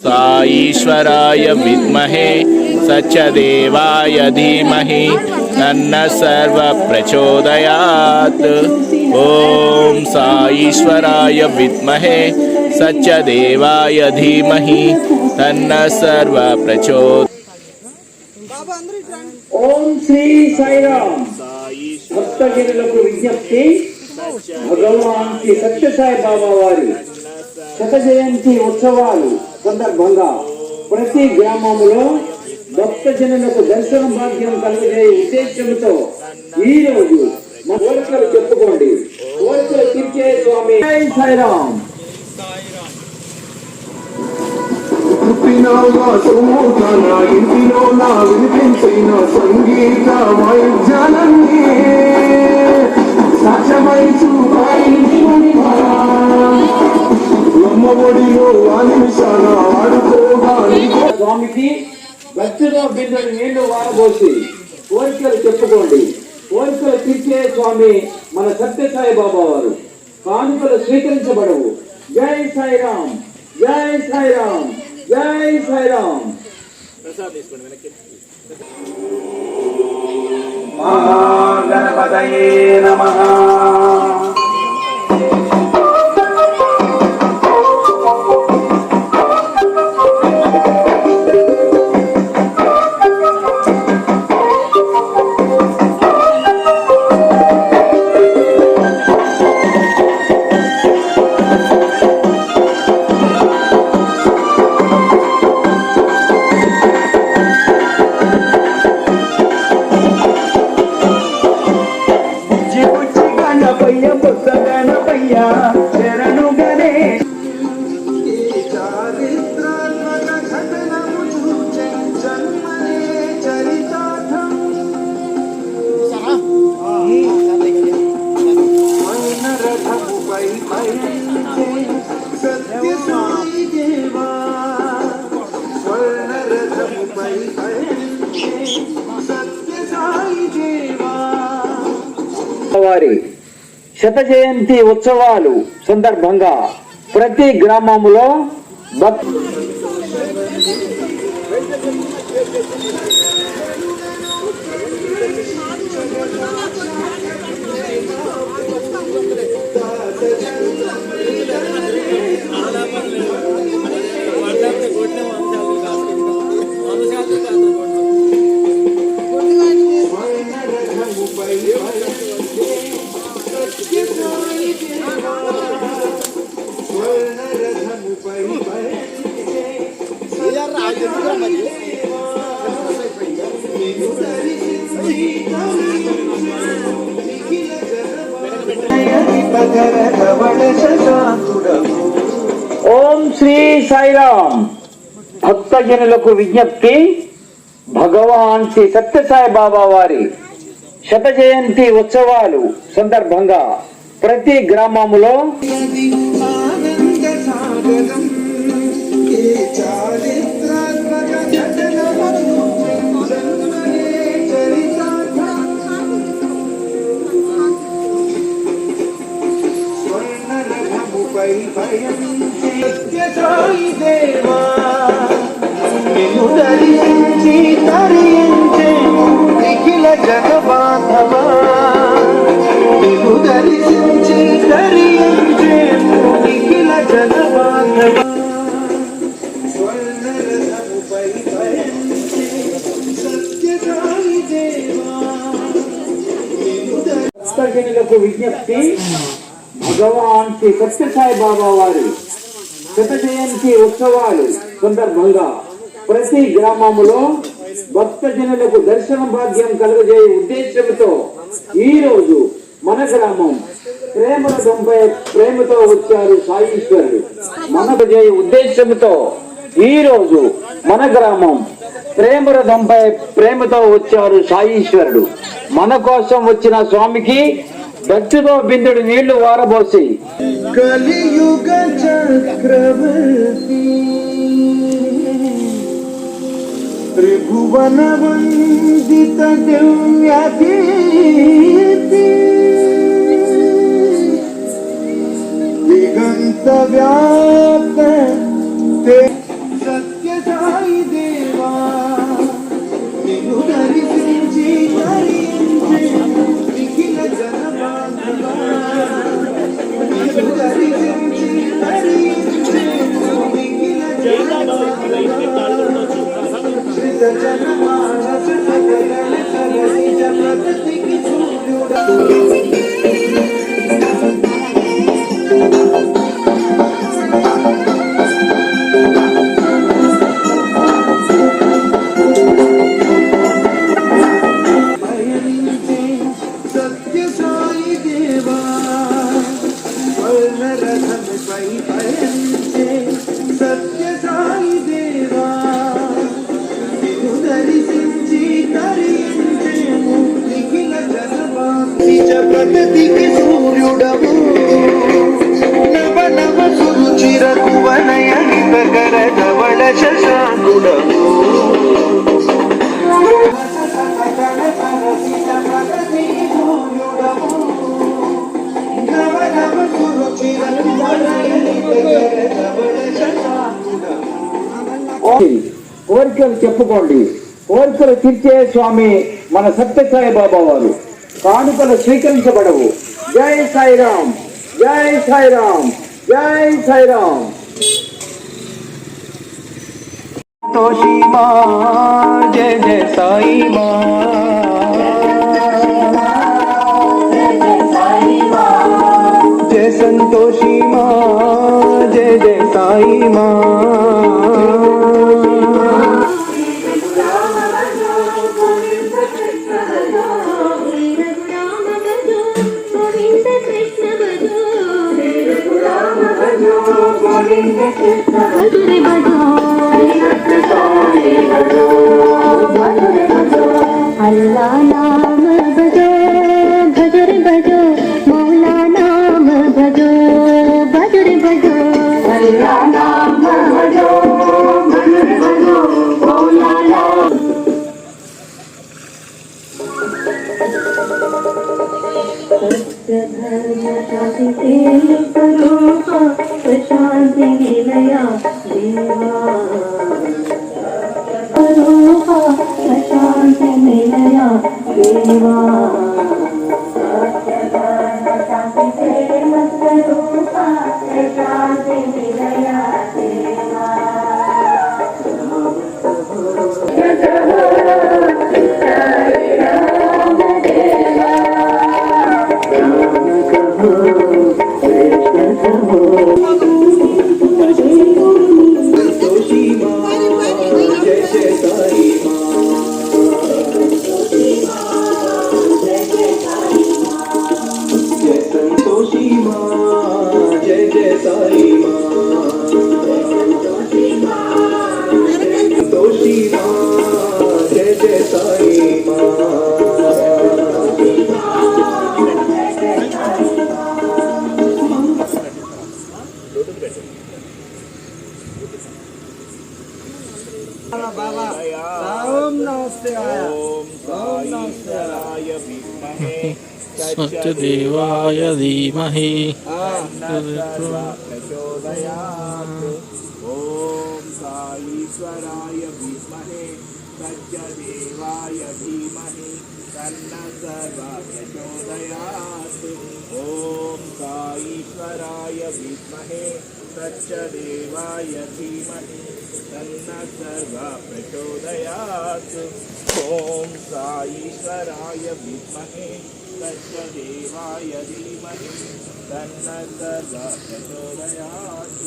साईश्वराय विद्महे सत्यदेवाय धीमहि तन्नः सर्वः प्रचोदयात्। ओम साईश्वराय विद्महे सत्यदेवाय धीमहि तन्नः सर्वः प्रचोदयात्। ओम श्री साईराम। భక్తజనులకు విజ్ఞప్తి, భగవాన్ శ్రీ సత్యసాయి బాబా వారి శత జయంతి ఉత్సవాలు సందర్భంగా ప్రతి గ్రామంలో భక్తజనులకు దర్శన భాగ్యం కలుగజేయ ఉద్దేశంతో ఈ రోజు మా కోరికలు చెప్పుకోండి, కోరికలు తీర్చే స్వామి సాయిరాం. ఇంటిలో నా వినిపించిన సంగీత వైద్యాలన్నీ సాక్ష్యమై స్వామికి భక్తిలో బిందులు నీళ్లు వారబోసి కోరికలు చెప్పుకోండి, కోరికలు తీర్చే స్వామి మన సత్యసాయి బాబా వారు. కానుకలు స్వీకరించబడవు. జై సాయిరాం, జై సాయిరాం, జై సాయిరాం. మహాగణపతయే నమః. వారి శత జయంతి ఉత్సవాలు సందర్భంగా ప్రతి గ్రామంలో ఓం శ్రీ సాయిరాం. భక్తజనులకు విజ్ఞప్తి, భగవాన్ శ్రీ సత్యసాయి బాబా వారి శత జయంతి ఉత్సవాలు సందర్భంగా ప్రతి గ్రామంలో భక్తజనులకు విజ్ఞప్తి, భగవాన్ శ్రీ సత్యసాయి బాబా వారి శత జయంతి ఉత్సవాలు సందర్భంగా ప్రతి గ్రామంలో భక్తజనులకు దర్శన భాగ్యం కలుగజేయ ఉద్దేశంతో ఈ రోజు మన గ్రామం ప్రేమరథంపై ప్రేమతో వచ్చారు సాయీశ్వరుడు. మనకు చేయ ఉద్దేశంతో ఈ రోజు మన గ్రామం ప్రేమరథంపై ప్రేమతో వచ్చారు సాయీశ్వరుడు. మన కోసం వచ్చిన స్వామికి భక్తితో బిందుడు నీళ్లు వారబోసి కలియుగ చక్రవర్తి త్రిభువన వందిత దివ్యకీర్తి దిగంత వ్యాప్త సత్య సాయి దేవా నిన్ను దర్శించి తరించే నిఖిల జనబాంధవా నిన్ను దర్శించి తరించే నిఖిల జనబాంధవా శ్రీత జనమానస సకల సరసిజ ప్రగతికి సూర్యుడా ప్రగతికి సూర్యుడవు నవ నవ సురుచిర కువనయ హితకర ధవళ శశాంకుడవు నవ నవ సురుచిర కువనయ హితకర ధవళ శశాంకుడవు. కోరికలు చెప్పుకోండి. కోరికలు తీర్చే స్వామి మన సత్యసాయి బాబా వారు. కానుకలు స్వీకరించబడవు. జై సాయిరామ్, జై సాయిరామ్, జై సాయిరామ్. సంతోషి మా జయ జయ సాయి మా జయ సంతోషి మా జయ జయ సాయి మా अल्लाह नाम भजो भजर भजो मौला नाम भजो भजर भजो अल्लाह नाम भजो भजर भजो मौला नाम प्रशांति विलया देवा प्रशांत मिलया देवा प्रशांत मिलया देवा సంతోషి మా జయ జయ సాయి మా జయ సంతోషి మా జయ జయ సాయి మా సంతోషి మా జయ జయ సాయి మా सत्यदेवाय धीमहि प्रचोदयात्. ओम साईश्वराय विद्महे सत्यदेवाय धीमहि तन्नः सर्वः प्रचोदयात्. ओम साईश्वराय विद्महे सत्यदेवाय धीमहि तन्नः सर्वः प्रचोदयात्. ओम साईश्वराय विद्महे सत्यदेवाय धीमहि तन्नः सर्वः प्रचोदयात्.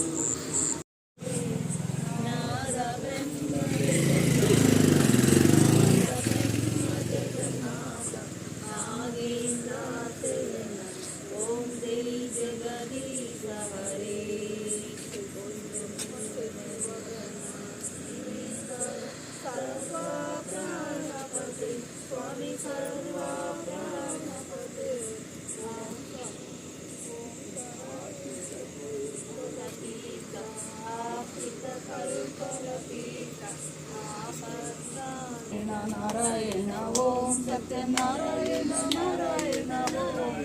नारायण ओम सत्यनारायण नारायण ओम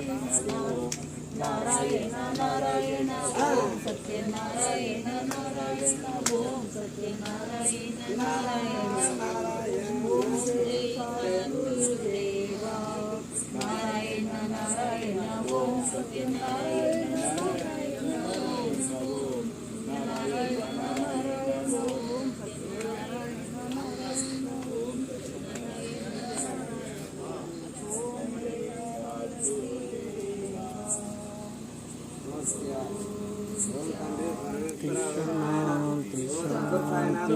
नारायण नारायण ओम सत्यनारायण नारायण ఓం సత్యనారాయణ నారాయణ ఓం శ్రీ గురుదేవా నారాయణ నారాయణ ఓం సత్యనారాయణ నారాయణ ఓం నారాయణ నారాయణ ఓం సత్యనారాయణ నారాయణ ఓం శాంతి శాంతి